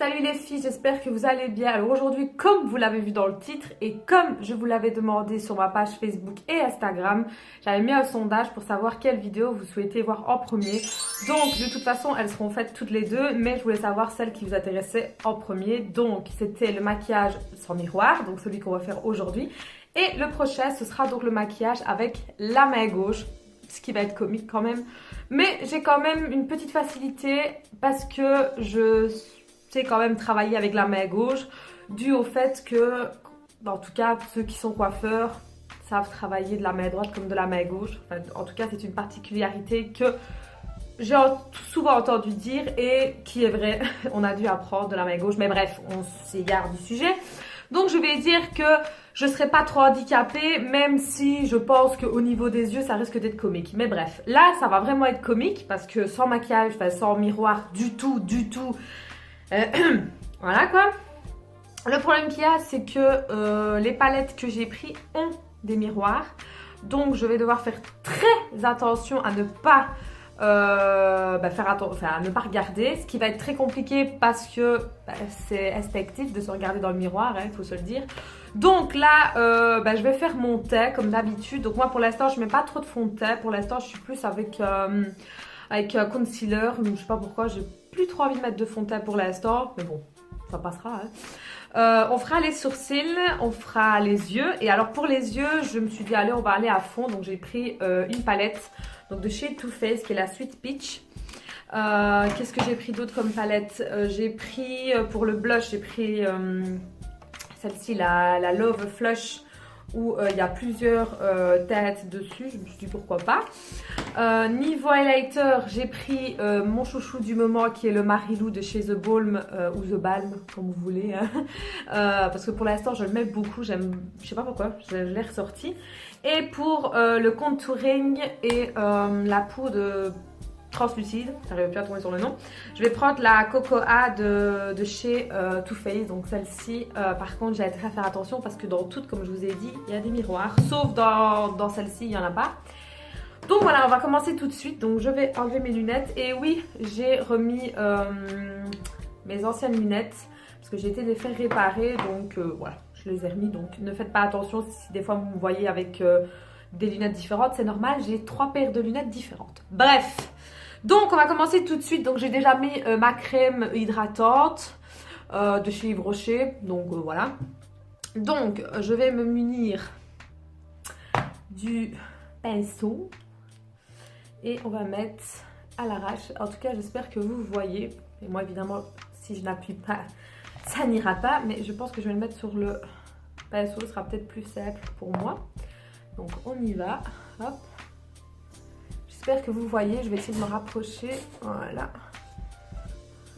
Salut les filles, j'espère que vous allez bien. Alors aujourd'hui, comme vous l'avez vu dans le titre et comme je vous l'avais demandé sur ma page Facebook et Instagram, j'avais mis un sondage pour savoir quelle vidéo vous souhaitez voir en premier. Donc de toute façon, elles seront faites toutes les deux, mais je voulais savoir celle qui vous intéressait en premier. Donc c'était le maquillage sans miroir, donc celui qu'on va faire aujourd'hui. Et le prochain, ce sera donc le maquillage avec la main gauche, ce qui va être comique quand même. Mais j'ai quand même une petite facilité parce que je sais quand même travailler avec la main gauche, dû au fait que, en tout cas, ceux qui sont coiffeurs savent travailler de la main droite comme de la main gauche. Enfin, en tout cas, c'est une particularité que j'ai souvent entendu dire et qui est vrai. On a dû apprendre de la main gauche, mais bref, on s'égare du sujet. Donc je vais dire que je ne serai pas trop handicapée, même si je pense qu'au niveau des yeux, ça risque d'être comique. Mais bref, là, ça va vraiment être comique parce que sans maquillage, enfin, sans miroir du tout, voilà quoi. Le problème qu'il y a, c'est que les palettes que j'ai prises ont des miroirs. Donc je vais devoir faire très attention à ne pas à ne pas regarder, ce qui va être très compliqué parce que c'est instinctif de se regarder dans le miroir, il faut se le dire. Donc là, je vais faire mon teint comme d'habitude. Donc moi pour l'instant, je mets pas trop de fond de teint. Pour l'instant, je suis plus avec un concealer. Je sais pas pourquoi, j'ai plus trop envie de mettre de fond de teint pour l'instant, mais bon, ça passera. On fera les sourcils, on fera les yeux. Et alors pour les yeux, je me suis dit allez, on va aller à fond. Donc j'ai pris une palette donc de chez Too Faced qui est la Sweet Peach. Qu'est-ce que j'ai pris d'autre comme palette? J'ai pris pour le blush, j'ai pris celle-ci, la Love Flush, où il y a plusieurs têtes dessus. Je me suis dit pourquoi pas. Niveau highlighter, j'ai pris mon chouchou du moment qui est le Marilou de chez The Balm ou The Balm, comme vous voulez. Hein. Parce que pour l'instant, je le mets beaucoup. Je sais pas pourquoi, je l'ai ressorti. Et pour le contouring et la poudre translucide, j'arrive plus à tomber sur le nom, je vais prendre la Cocoa de chez Too Faced. Donc celle-ci, par contre, j'ai intérêt à faire attention parce que dans toutes, comme je vous ai dit, il y a des miroirs. Sauf dans celle-ci, il n'y en a pas. Donc voilà, on va commencer tout de suite. Donc je vais enlever mes lunettes. Et oui, j'ai remis mes anciennes lunettes parce que j'ai été les faire réparer. Donc voilà, je les ai remis. Donc ne faites pas attention si des fois vous me voyez avec des lunettes différentes. C'est normal, j'ai 3 paires de lunettes différentes. Bref, donc on va commencer tout de suite. Donc j'ai déjà mis ma crème hydratante de chez Yves Rocher. Donc voilà. Donc je vais me munir du pinceau. Et on va mettre à l'arrache. En tout cas, j'espère que vous voyez. Et moi, évidemment, si je n'appuie pas, ça n'ira pas. Mais je pense que je vais le mettre sur le pinceau. Ce sera peut-être plus simple pour moi. Donc, on y va. Hop. J'espère que vous voyez. Je vais essayer de me rapprocher. Voilà.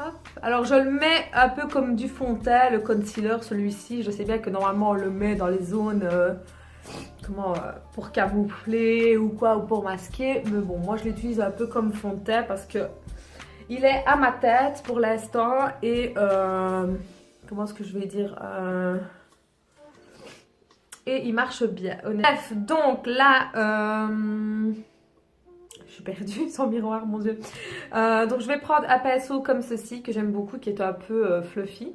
Hop. Alors, je le mets un peu comme du fond de teint, le concealer, celui-ci. Je sais bien que normalement, on le met dans les zones... pour camoufler ou quoi, ou pour masquer, mais bon, moi je l'utilise un peu comme fond de teint parce que il est à ma tête pour l'instant et comment est-ce que je vais dire, et il marche bien, honnêtement. Bref, donc là je suis perdue sans miroir, mon dieu. Donc je vais prendre un pinceau comme ceci que j'aime beaucoup, qui est un peu fluffy,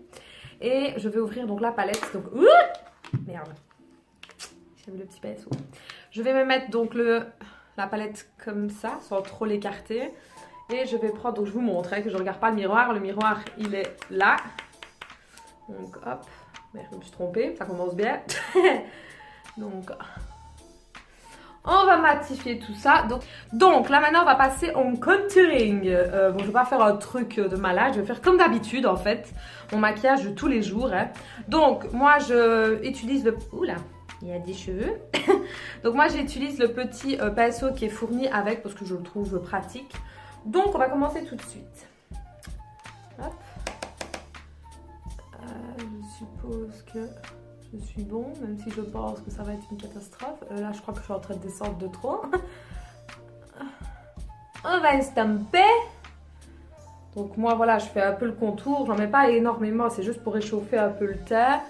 et je vais ouvrir donc la palette. Donc merde, j'aime le petit pinceau. Je vais me mettre donc la palette comme ça, sans trop l'écarter. Et je vais prendre, donc je vous montre que je ne regarde pas le miroir. Le miroir, il est là. Donc hop, merde, je me suis trompée, ça commence bien. Donc, on va matifier tout ça. Donc là maintenant, on va passer en contouring. Bon, je ne vais pas faire un truc de malade, je vais faire comme d'habitude en fait. Mon maquillage de tous les jours. Hein. Donc moi, je utilise le... Oula, il y a des cheveux. Donc moi j'utilise le petit pinceau qui est fourni avec parce que je le trouve pratique. Donc on va commencer tout de suite. Hop. Je suppose que je suis bon, même si je pense que ça va être une catastrophe. Là je crois que je suis en train de descendre de trop. On va estamper. Donc moi voilà, je fais un peu le contour. J'en mets pas énormément, c'est juste pour réchauffer un peu le teint.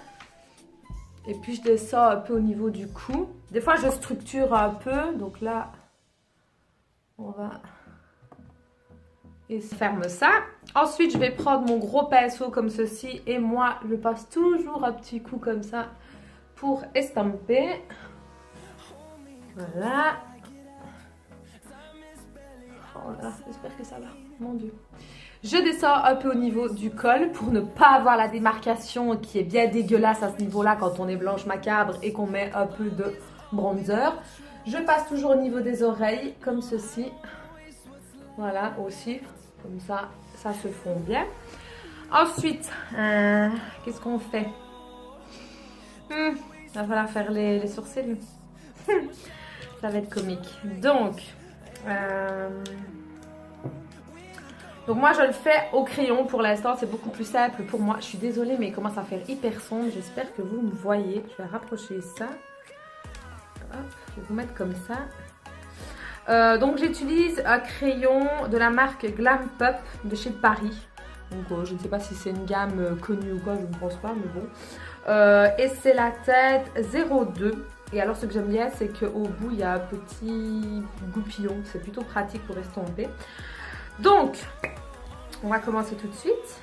Et puis je descends un peu au niveau du cou. Des fois je structure un peu. Donc là, on va Et ça ferme ça. Ensuite, je vais prendre mon gros pinceau comme ceci. Et moi, je passe toujours un petit coup comme ça pour estamper. Voilà. Oh là, j'espère que ça va. Mon Dieu. Je descends un peu au niveau du col pour ne pas avoir la démarcation qui est bien dégueulasse à ce niveau-là quand on est blanche macabre et qu'on met un peu de bronzer. Je passe toujours au niveau des oreilles comme ceci. Voilà, aussi. Comme ça, ça se fond bien. Ensuite, qu'est-ce qu'on fait? Il va falloir faire les sourcils. Ça va être comique. Donc moi je le fais au crayon pour l'instant, c'est beaucoup plus simple pour moi. Je suis désolée mais il commence à faire hyper sombre, j'espère que vous me voyez. Je vais rapprocher ça. Hop, je vais vous mettre comme ça. Donc j'utilise un crayon de la marque Glam Pop de chez Paris. Donc je ne sais pas si c'est une gamme connue ou quoi, je ne pense pas, mais bon. Et c'est la tête 02. Et alors ce que j'aime bien, c'est qu'au bout il y a un petit goupillon, c'est plutôt pratique pour estomper. Donc, on va commencer tout de suite.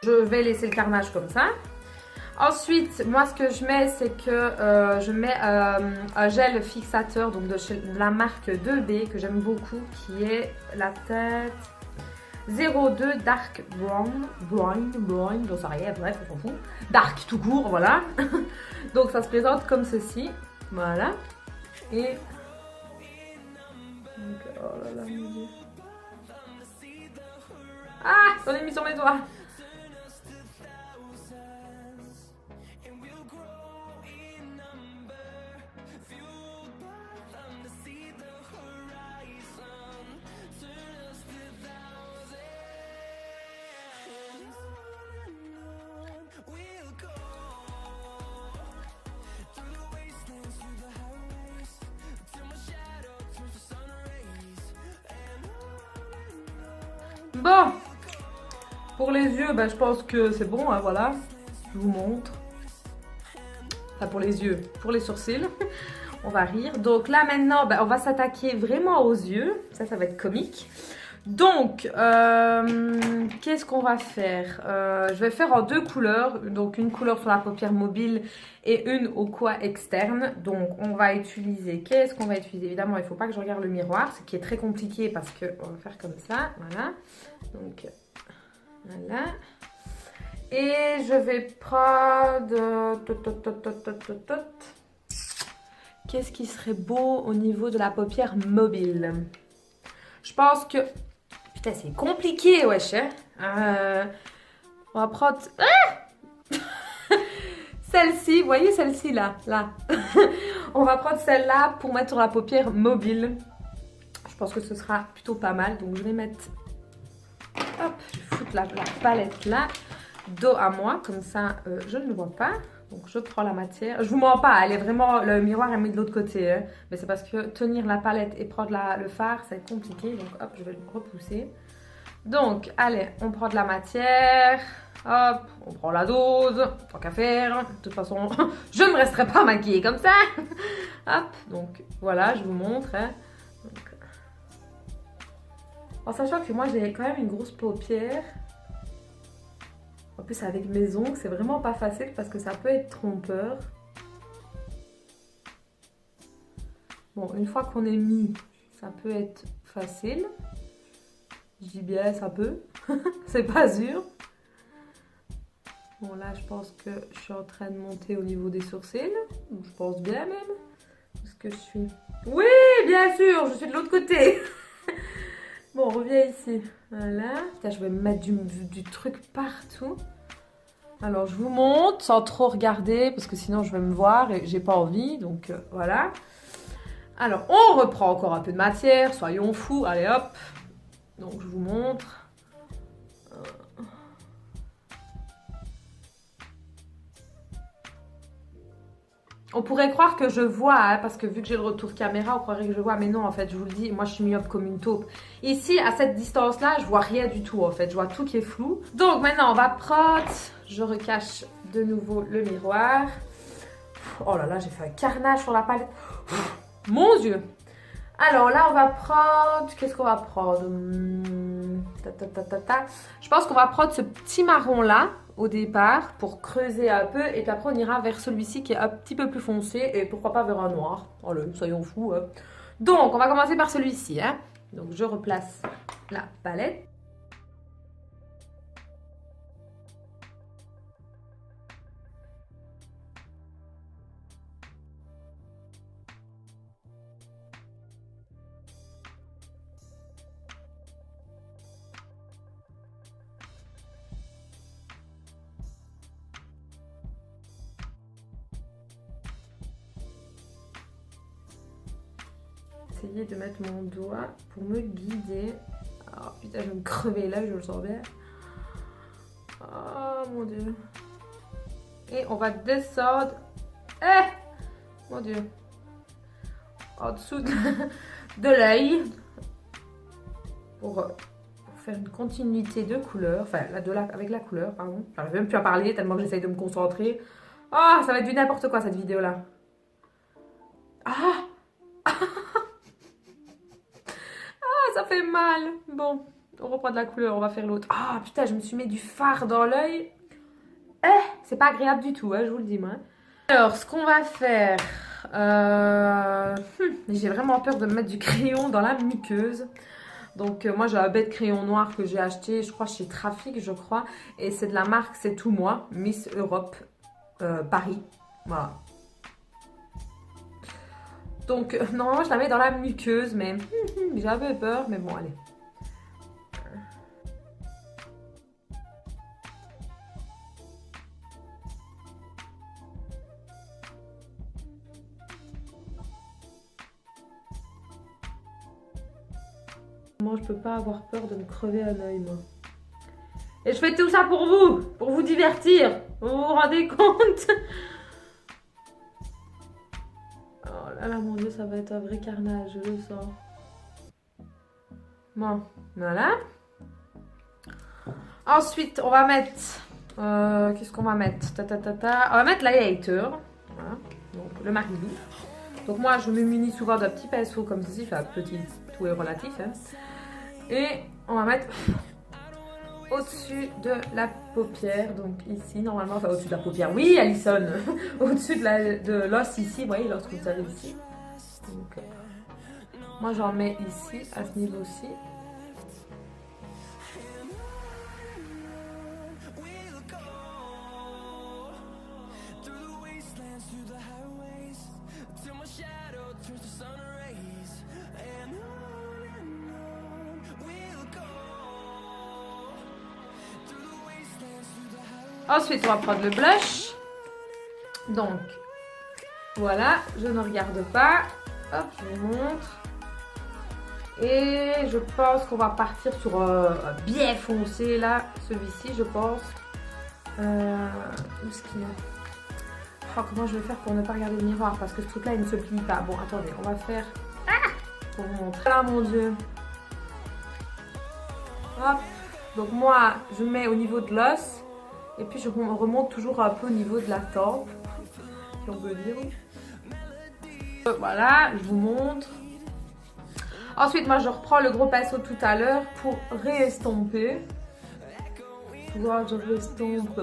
Je vais laisser le carnage comme ça. Ensuite, moi ce que je mets, c'est que je mets un gel fixateur donc de la marque 2B que j'aime beaucoup, qui est la tête 02 Dark Brown, j'en sais rien, bref, on s'en fout. Dark tout court, voilà. Donc ça se présente comme ceci, voilà. Et donc, oh là là, mon Dieu. Ah, j'en ai mis sur mes doigts. Bon, pour les yeux, bah, je pense que c'est bon, hein, voilà, je vous montre. Enfin, pour les yeux, pour les sourcils, on va rire. Donc là, maintenant, bah, on va s'attaquer vraiment aux yeux, ça va être comique. Donc, qu'est-ce qu'on va faire? Je vais faire en deux couleurs, donc une couleur sur la paupière mobile et une au coin externe. Donc, on va utiliser, qu'est-ce qu'on va utiliser? Évidemment, il ne faut pas que je regarde le miroir, ce qui est très compliqué parce qu'on va faire comme ça, voilà. Donc, voilà. Et je vais prendre... Qu'est-ce qui serait beau au niveau de la paupière mobile? Je pense que... Putain, c'est compliqué, wesh. Hein. On va prendre... Ah celle-ci, vous voyez celle-ci là, là. On va prendre celle-là pour mettre sur la paupière mobile. Je pense que ce sera plutôt pas mal. Donc je vais mettre... Hop, je vais foutre la palette là, dos à moi. Comme ça, je ne le vois pas. Donc je prends la matière. Je vous mens pas, elle est vraiment... Le miroir est mis de l'autre côté. Hein. Mais c'est parce que tenir la palette et prendre le fard, c'est compliqué. Donc hop, je vais le repousser. Donc, allez, on prend de la matière. Hop, on prend la dose. Tant qu'à faire. De toute façon, je ne resterai pas maquillée comme ça. Hop, donc voilà, je vous montre. Hein. Donc, en sachant que moi, j'ai quand même une grosse paupière. En plus, avec mes ongles, c'est vraiment pas facile parce que ça peut être trompeur. Bon, une fois qu'on est mis, ça peut être facile. Je dis bien, ça peut. C'est pas sûr. Bon, là, je pense que je suis en train de monter au niveau des sourcils. Je pense bien même. Parce que je suis... Oui, bien sûr, je suis de l'autre côté. Bon, on revient ici. Voilà. Putain, je vais me mettre du truc partout. Alors, je vous montre sans trop regarder parce que sinon je vais me voir et j'ai pas envie. Donc, voilà. Alors, on reprend encore un peu de matière. Soyons fous. Allez, hop. Donc, je vous montre. On pourrait croire que je vois, hein, parce que vu que j'ai le retour caméra, on croirait que je vois. Mais non, en fait, je vous le dis, moi, je suis myope comme une taupe. Ici, à cette distance-là, je vois rien du tout, en fait. Je vois tout qui est flou. Donc, maintenant, on va prendre... Je recache de nouveau le miroir. Oh là là, j'ai fait un carnage sur la palette. Mon Dieu! Alors là, on va prendre... Qu'est-ce qu'on va prendre? Je pense qu'on va prendre ce petit marron-là au départ pour creuser un peu. Et puis après, on ira vers celui-ci qui est un petit peu plus foncé. Et pourquoi pas vers un noir. Allez, soyons fous. Hein. Donc, on va commencer par celui-ci. Hein. Donc, je replace la palette. Essayer de mettre mon doigt pour me guider. Oh putain, je vais me crever là, je le sens bien. Oh mon dieu. Et on va descendre. Eh mon dieu. En dessous de l'œil. Pour faire une continuité de couleur. Enfin, avec la couleur, pardon. J'arrive même plus à parler tellement que j'essaye de me concentrer. Oh, ça va être du n'importe quoi cette vidéo là. Ah! Ça fait mal. Bon, on reprend de la couleur, on va faire l'autre. Ah putain, je me suis mis du fard dans l'œil. C'est pas agréable du tout, hein, je vous le dis moi. Alors, ce qu'on va faire... j'ai vraiment peur de me mettre du crayon dans la muqueuse. Donc moi j'ai un bête crayon noir que j'ai acheté, je crois chez Trafic, je crois. Et c'est de la marque C'est Tout Moi, Miss Europe Paris. Voilà. Donc, normalement, je la mets dans la muqueuse, mais j'ai un peu peur, mais bon, allez. Moi, je peux pas avoir peur de me crever un œil, moi. Et je fais tout ça pour vous divertir. Vous vous rendez compte? Ah là, mon dieu, ça va être un vrai carnage, je le sens. Bon, voilà. Ensuite, on va mettre... qu'est-ce qu'on va mettre? On va mettre l'highlighter. Voilà. Donc, le Marily. Donc, moi, je me munis souvent d'un petit pinceau comme ceci. Enfin, petit, tout est relatif. Hein. Et on va mettre au-dessus de la paupière. Donc, ici, normalement, enfin, au-dessus de la paupière. Oui, Alison. Au-dessus de l'os ici. Vous voyez, l'os que vous avez ici. Donc, moi, j'en mets ici, à ce niveau-ci. Ensuite, on va prendre le blush. Donc, voilà, je ne regarde pas. Hop, je vous montre. Et je pense qu'on va partir sur un bien foncé, là, celui-ci, je pense. Où est-ce qu'il est? Oh, comment je vais faire pour ne pas regarder le miroir? Parce que ce truc-là, il ne se plie pas. Bon, attendez, on va faire... Ah, pour vous montrer. Ah, mon Dieu. Hop. Donc, moi, je mets au niveau de l'os. Et puis, je remonte toujours un peu au niveau de la tempe. Si on peut dire. Voilà, je vous montre. Ensuite, moi, je reprends le gros pinceau tout à l'heure pour réestomper. Voilà, je réestompe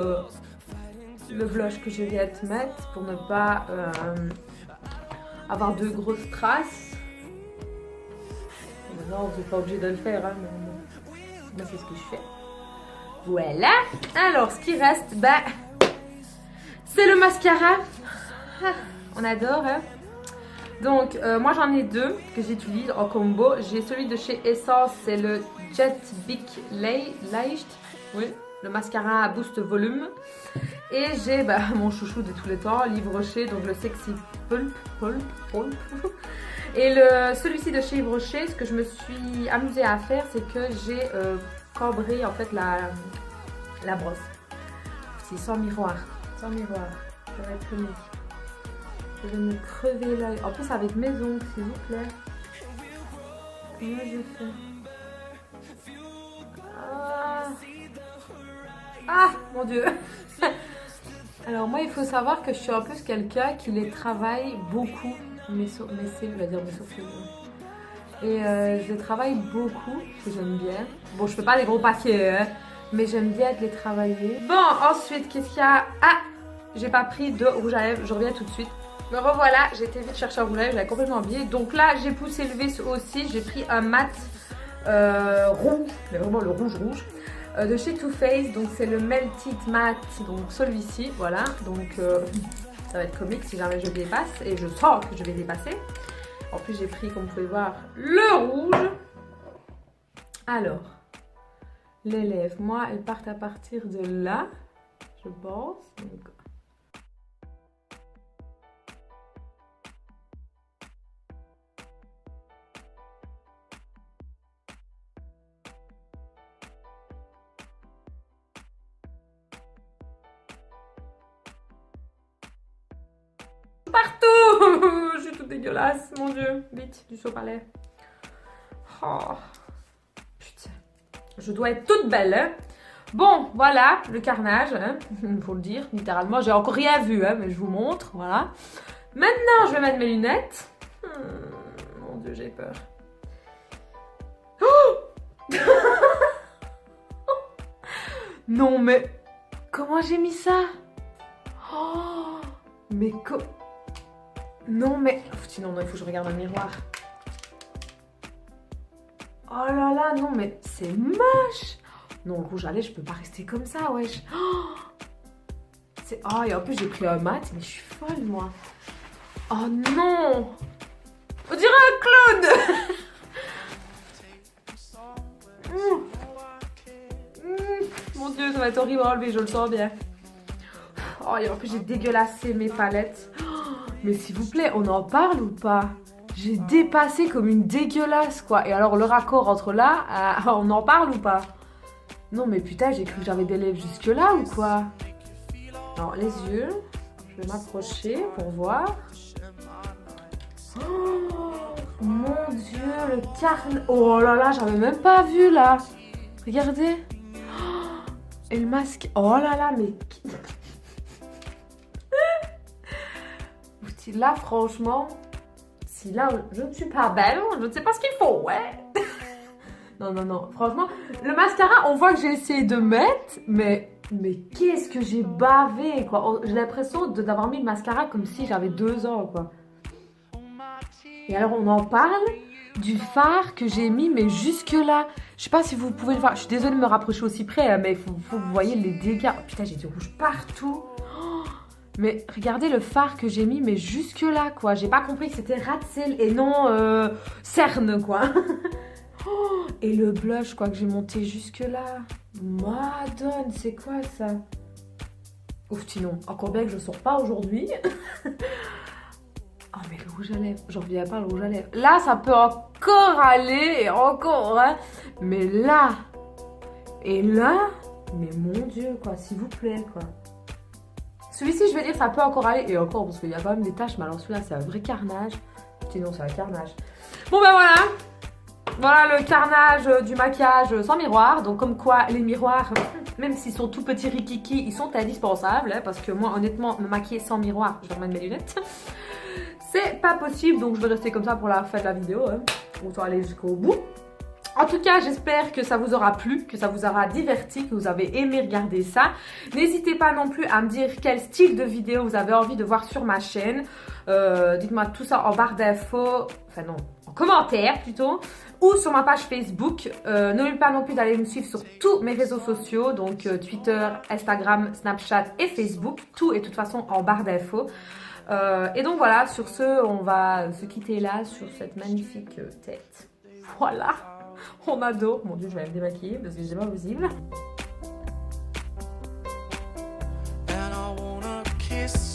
le blush que je viens de mettre pour ne pas avoir de grosses traces. Non, vous n'êtes pas obligé de le faire, hein, mais c'est ce que je fais. Voilà. Alors, ce qui reste, c'est le mascara. On adore, hein. Donc moi j'en ai deux que j'utilise en combo. J'ai celui de chez Essence, c'est le Jet Bic Light, oui, le mascara à boost volume. Et j'ai mon chouchou de tous les temps, Yves Rocher, donc le Sexy Pulp. Et celui-ci de chez Yves Rocher, ce que je me suis amusée à faire, c'est que j'ai cambré en fait la brosse. C'est sans miroir, ça va être comique. Je vais me crever l'œil. En plus avec mes ongles, s'il vous plaît. Comment je fais? Ah mon dieu. Alors moi il faut savoir que je suis en plus quelqu'un qui les travaille beaucoup. Mes cils, je vais dire mes sourcils. Et je les travaille beaucoup, que j'aime bien. Bon, je fais pas des gros paquets, hein, mais j'aime bien les travailler. Bon, ensuite, qu'est-ce qu'il y a? Ah, j'ai pas pris de rouge à lèvres, je reviens tout de suite. Me revoilà, j'ai été vite chercher un rouge à lèvres, j'avais complètement oublié. Donc là, j'ai poussé le vis aussi, j'ai pris un mat rouge, mais vraiment le rouge de chez Too Faced. Donc c'est le Melted Matte, donc celui-ci, voilà. Donc ça va être comique si jamais je dépasse, et je sens que je vais dépasser. En plus, j'ai pris, comme vous pouvez voir, le rouge. Alors, les lèvres, moi, elles partent à partir de là, je pense. Donc, partout. Je suis toute dégueulasse, mon dieu. Vite, du saut palais. Oh, putain. Je dois être toute belle, hein. Bon, voilà, le carnage, hein, faut le dire, littéralement. J'ai encore rien vu, hein, mais je vous montre, voilà. Maintenant, je vais mettre mes lunettes. Mon dieu, j'ai peur. Oh. Non, mais comment j'ai mis ça? Oh, mais non, mais... Sinon, il faut que je regarde dans le miroir. Oh là là, non, mais c'est moche. Non, le rouge à lèvres, je peux pas rester comme ça, wesh. Oh, et en plus, j'ai pris un mat, mais je suis folle, moi. Oh non. On dirait un clown. Mon dieu, ça va être horrible à enlever, je le sens bien. Oh, et en plus, j'ai dégueulassé mes palettes. Mais s'il vous plaît, on en parle ou pas? J'ai dépassé comme une dégueulasse, quoi. Et alors, le raccord entre là, on en parle ou pas? Non, mais putain, j'ai cru que j'avais des lèvres jusque là ou quoi? Alors, les yeux, je vais m'approcher pour voir. Oh, mon dieu, le carnet. Oh là là, j'avais même pas vu là. Regardez. Oh, et le masque. Oh là là, mais... Là, franchement, si là, je ne suis pas belle, je ne sais pas ce qu'il faut, ouais. Non, non, non, franchement, le mascara, on voit que j'ai essayé de mettre, mais qu'est-ce que j'ai bavé, quoi. J'ai l'impression d'avoir mis le mascara comme si j'avais 2 ans, quoi. Et alors, on en parle du fard que j'ai mis, mais jusque là. Je sais pas si vous pouvez le voir. Je suis désolée de me rapprocher aussi près, hein, mais faut que vous voyez les dégâts. Oh, putain, j'ai du rouge partout. Mais regardez le fard que j'ai mis, mais jusque là, quoi. J'ai pas compris que c'était Ratzel et non Cerne, quoi. Oh, et le blush, quoi, que j'ai monté jusque là. Madone, c'est quoi ça? Ouf, sinon, encore bien que je sors pas aujourd'hui. Oh, mais le rouge à lèvres, j'en reviens pas, le rouge à lèvres. Là, ça peut encore aller, et encore, hein. Mais là, et là, mais mon dieu, quoi, s'il vous plaît, quoi. Celui-ci, je vais dire, ça peut encore aller, et encore, parce qu'il y a quand même des taches, mais alors celui-là, c'est un vrai carnage. Sinon, c'est un carnage. Bon, ben voilà. Voilà le carnage du maquillage sans miroir. Donc, comme quoi, les miroirs, même s'ils sont tout petits rikiki, ils sont indispensables, hein, parce que moi, honnêtement, me maquiller sans miroir, je vais remettre mes lunettes. C'est pas possible, donc je vais rester comme ça pour la fin de la vidéo. Hein. On va aller jusqu'au bout. En tout cas, j'espère que ça vous aura plu, que ça vous aura diverti, que vous avez aimé regarder ça. N'hésitez pas non plus à me dire quel style de vidéo vous avez envie de voir sur ma chaîne. Dites-moi tout ça en barre d'infos, enfin non, en commentaire plutôt, ou sur ma page Facebook. N'oubliez pas non plus d'aller me suivre sur tous mes réseaux sociaux, donc Twitter, Instagram, Snapchat et Facebook. Tout est de toute façon en barre d'infos. Et donc voilà, sur ce, on va se quitter là sur cette magnifique tête. Voilà, on adore. Mon Dieu, je vais me démaquiller parce que c'est pas possible. And I wanna kiss